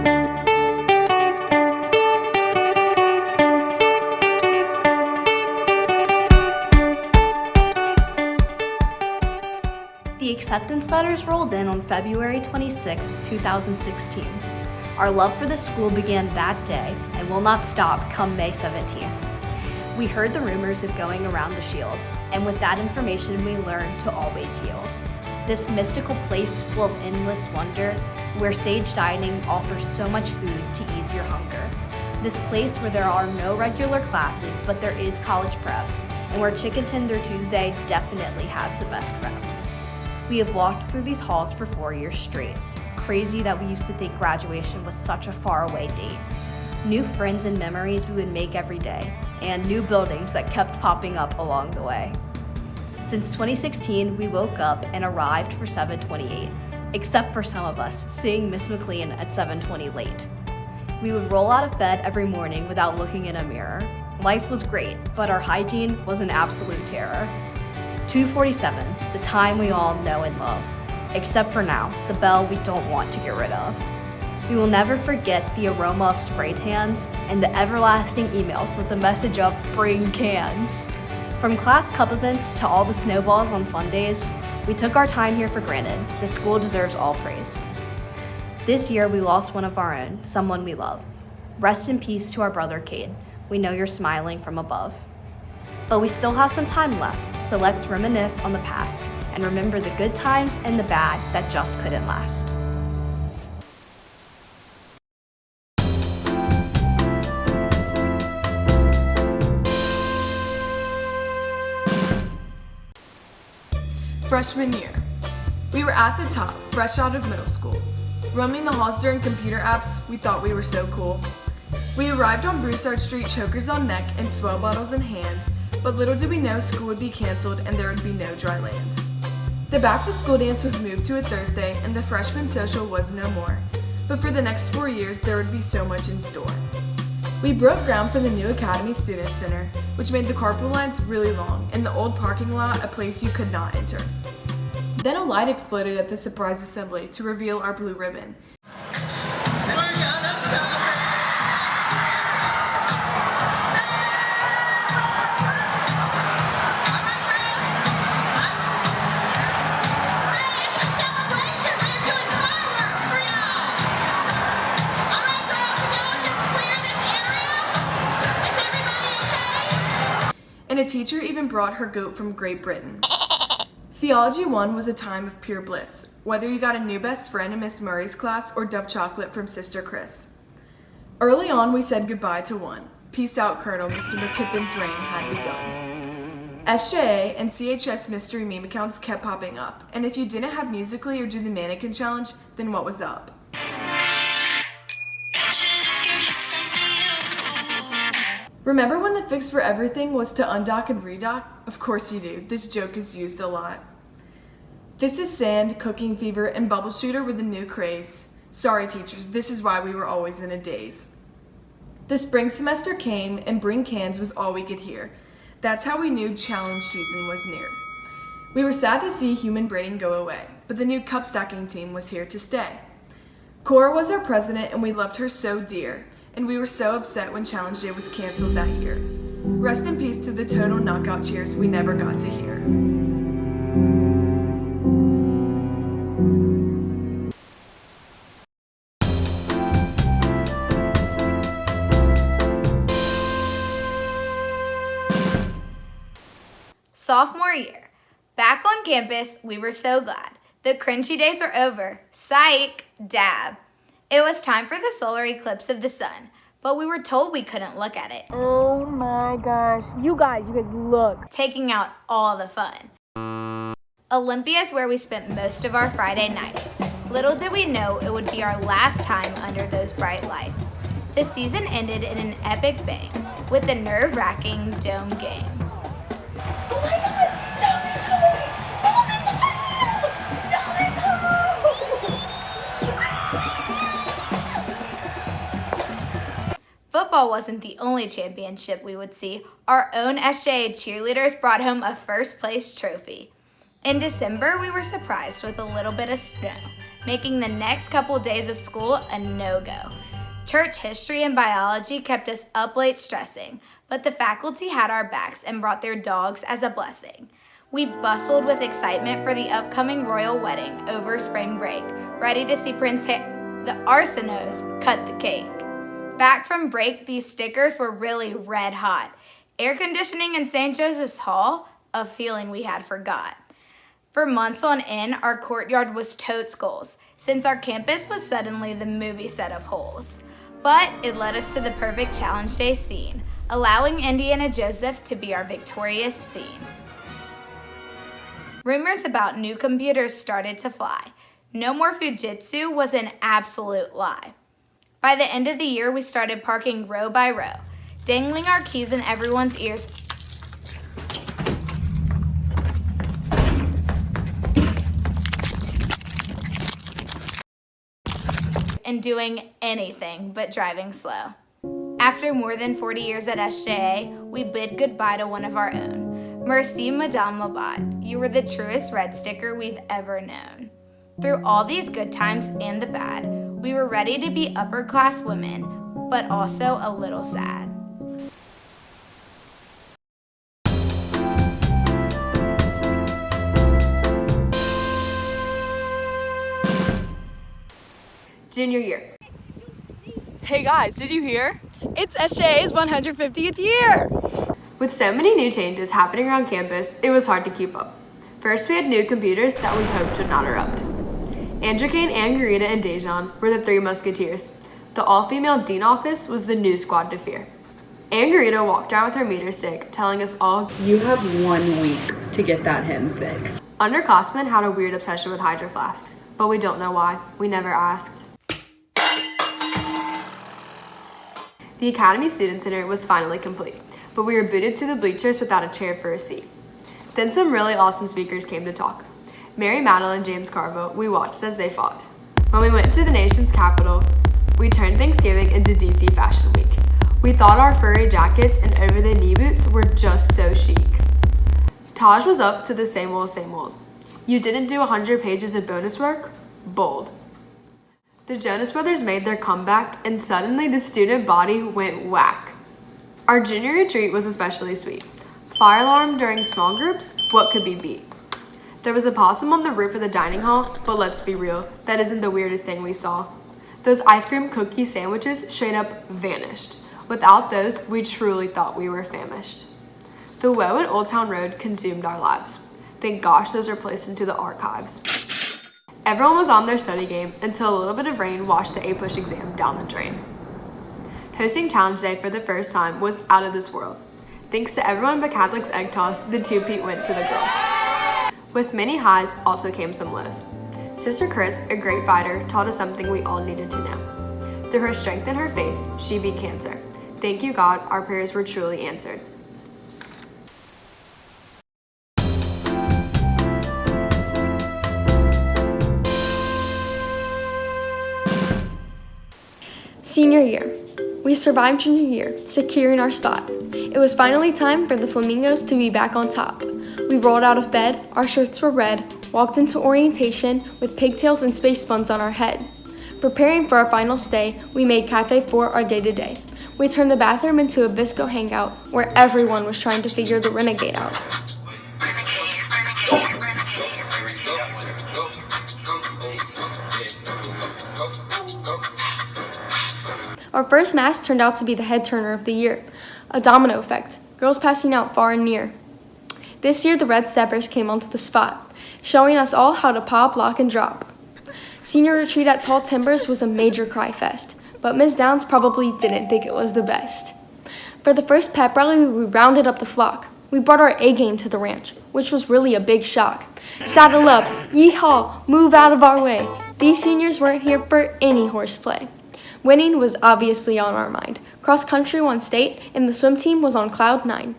The acceptance letters rolled in on February 26, 2016. Our love for the school began that day and will not stop come May 17th. We heard the rumors of going around the shield, and with that information we learned to always yield. This mystical place full of endless wonder, where sage dining offers so much food to ease your hunger. This place where there are no regular classes, but there is college prep, and where Chicken Tender Tuesday definitely has the best prep. We have walked through these halls for 4 years straight. Crazy that we used to think graduation was such a faraway date. New friends and memories we would make every day, and new buildings that kept popping up along the way. Since 2016, we woke up and arrived for 7:28, except for some of us, seeing Miss McLean at 7:20 late. We would roll out of bed every morning without looking in a mirror. Life was great, but our hygiene was an absolute terror. 2:47, the time we all know and love. Except for now, the bell we don't want to get rid of. We will never forget the aroma of spray tans and the everlasting emails with the message of bring cans. From class cup events to all the snowballs on fun days, we took our time here for granted. The school deserves all praise. This year we lost one of our own, someone we love. Rest in peace to our brother Cade. We know you're smiling from above. But we still have some time left, so let's reminisce on the past and remember the good times and the bad that just couldn't last. Freshman year. We were at the top, fresh out of middle school. Roaming the halls during computer apps, we thought we were so cool. We arrived on Broussard Street, chokers on neck and swell bottles in hand, but little did we know school would be canceled and there would be no dry land. The back to school dance was moved to a Thursday and the freshman social was no more, but for the next 4 years there would be so much in store. We broke ground for the new Academy Student Center, which made the carpool lines really long and the old parking lot a place you could not enter. Then a light exploded at the surprise assembly to reveal our blue ribbon. And a teacher even brought her goat from Great Britain. Theology 1 was a time of pure bliss, whether you got a new best friend in Miss Murray's class or Dove chocolate from Sister Chris. Early on, we said goodbye to one. Peace out, Colonel. Mr. McKithen's reign had begun. SJA and CHS mystery meme accounts kept popping up, and if you didn't have Musical.ly or do the mannequin challenge, then what was up? Remember when the fix for everything was to undock and redock? Of course you do. This joke is used a lot. This is sand, cooking fever, and bubble shooter with a new craze. Sorry teachers, this is why we were always in a daze. The spring semester came and bring cans was all we could hear. That's how we knew challenge season was near. We were sad to see human braiding go away, but the new cup stacking team was here to stay. Cora was our president and we loved her so dear. And we were so upset when Challenge Day was canceled that year. Rest in peace to the total knockout cheers we never got to hear. Sophomore year. Back on campus, we were so glad. The cringy days are over. Psych! Dab. It was time for the solar eclipse of the sun, but we were told we couldn't look at it. Oh my gosh. You guys look. Taking out all the fun. Olympia is where we spent most of our Friday nights. Little did we know it would be our last time under those bright lights. The season ended in an epic bang with the nerve-wracking dome game. Oh my god! Dome is home! Dome is home! Dome is home! Football wasn't the only championship we would see. Our own SJA cheerleaders brought home a first place trophy. In December, we were surprised with a little bit of snow. making the next couple days of school a no-go. Church history and biology kept us up late stressing, but the faculty had our backs and brought their dogs as a blessing. We bustled with excitement for the upcoming royal wedding over spring break, ready to see the Arsenaults cut the cake. Back from break, these stickers were really red hot. Air conditioning in St. Joseph's Hall, a feeling we had forgot. For months on end, our courtyard was totes goals, since our campus was suddenly the movie set of holes. But it led us to the perfect challenge day scene, allowing Indiana Joseph to be our victorious theme. Rumors about new computers started to fly. No more Fujitsu was an absolute lie. By the end of the year, we started parking row by row, dangling our keys in everyone's ears and doing anything but driving slow. After more than 40 years at SJA, we bid goodbye to one of our own. Merci, Madame Labat. You were the truest red sticker we've ever known. Through all these good times and the bad, we were ready to be upper-class women, but also a little sad. Junior year. Hey guys, did you hear? It's SJA's 150th year! With so many new changes happening around campus, it was hard to keep up. First, we had new computers that we hoped would not erupt. Andrew Kane, Angarita, and Dejan were the three musketeers. The all-female dean office was the new squad to fear. Angarita walked around with her meter stick, telling us all, "You have 1 week to get that hymn fixed." Underclassmen had a weird obsession with hydro flasks, but we don't know why. We never asked. The Academy Student Center was finally complete, but we were booted to the bleachers without a chair for a seat. Then some really awesome speakers came to talk. Mary Madeline and James Carvo, we watched as they fought. When we went to the nation's capital, we turned Thanksgiving into DC Fashion Week. We thought our furry jackets and over-the-knee boots were just so chic. Taj was up to the same old, same old. You didn't do 100 pages of bonus work? Bold. The Jonas Brothers made their comeback, and suddenly the student body went whack. Our junior retreat was especially sweet. Fire alarm during small groups? What could be beat? There was a possum on the roof of the dining hall, but let's be real, that isn't the weirdest thing we saw. Those ice cream cookie sandwiches straight up vanished. Without those, we truly thought we were famished. The woe in Old Town Road consumed our lives. Thank gosh those are placed into the archives. Everyone was on their study game until a little bit of rain washed the A-push exam down the drain. Hosting Challenge Day for the first time was out of this world. Thanks to everyone but Catholic's egg toss, the two-peat went to the girls. With many highs also came some lows. Sister Chris, a great fighter, taught us something we all needed to know. Through her strength and her faith, she beat cancer. Thank you, God, our prayers were truly answered. Senior year. We survived junior year, securing our spot. It was finally time for the Flamingos to be back on top. We rolled out of bed, our shirts were red, walked into orientation with pigtails and space buns on our head. Preparing for our final stay, we made Cafe 4 our day-to-day. We turned the bathroom into a Visco hangout where everyone was trying to figure the renegade out. Our first mass turned out to be the head turner of the year, a domino effect, girls passing out far and near. This year the Red Steppers came onto the spot, showing us all how to pop, lock, and drop. Senior retreat at Tall Timbers was a major cry fest, but Ms. Downs probably didn't think it was the best. For the first pep rally, we rounded up the flock. We brought our A-game to the ranch, which was really a big shock. Saddle up, yeehaw, move out of our way. These seniors weren't here for any horseplay. Winning was obviously on our mind. Cross country won state, and the swim team was on cloud 9.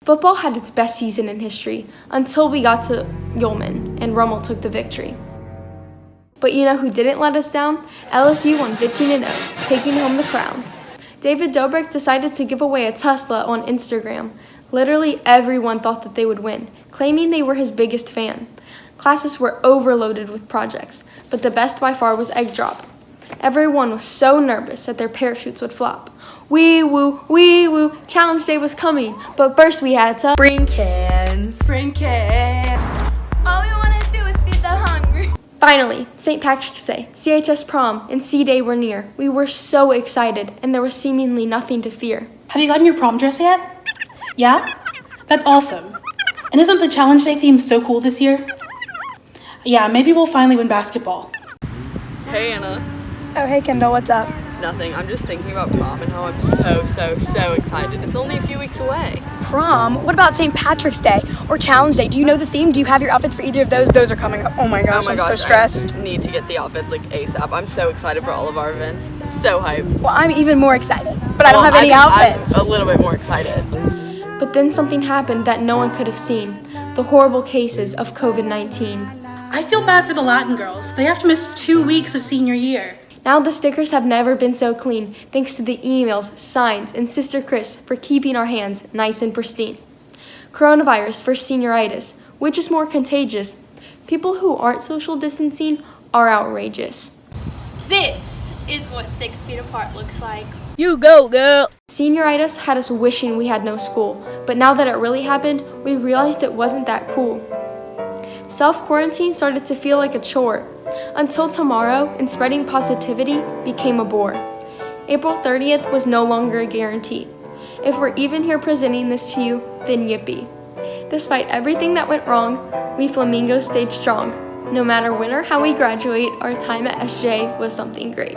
Football had its best season in history until we got to Yeoman, and Rummel took the victory. But you know who didn't let us down? LSU won 15-0, taking home the crown. David Dobrik decided to give away a Tesla on Instagram. Literally everyone thought that they would win, claiming they were his biggest fan. Classes were overloaded with projects, but the best by far was egg drop. Everyone was so nervous that their parachutes would flop. Wee woo, challenge day was coming, but first we had to Bring cans. All we want to do is feed the hungry. Finally, St. Patrick's Day, CHS prom, and C-Day were near. We were so excited, and there was seemingly nothing to fear. Have you gotten your prom dress yet? Yeah? That's awesome. And isn't the challenge day theme so cool this year? Yeah, maybe we'll finally win basketball. Hey, Anna. Oh, hey, Kendall, what's up? Nothing. I'm just thinking about prom and how I'm so excited. It's only a few weeks away. Prom? What about St. Patrick's Day or Challenge Day? Do you know the theme? Do you have your outfits for either of those? Those are coming up. Oh my gosh, I'm so stressed. I need to get the outfits like ASAP. I'm so excited for all of our events. So hyped. Well, I'm even more excited, but I don't have any outfits. I'm a little bit more excited. But then something happened that no one could have seen. The horrible cases of COVID-19. I feel bad for the Latin girls. They have to miss 2 weeks of senior year. Now the stickers have never been so clean, thanks to the emails, signs, and Sister Chris for keeping our hands nice and pristine. Coronavirus for senioritis, which is more contagious. People who aren't social distancing are outrageous. This is what 6 feet apart looks like. You go, girl. Senioritis had us wishing we had no school, but now that it really happened, we realized it wasn't that cool. Self-quarantine started to feel like a chore, until tomorrow and spreading positivity became a bore. April 30th was no longer a guarantee. If we're even here presenting this to you, then yippee. Despite everything that went wrong, we Flamingos stayed strong. No matter when or how we graduate, our time at SJ was something great.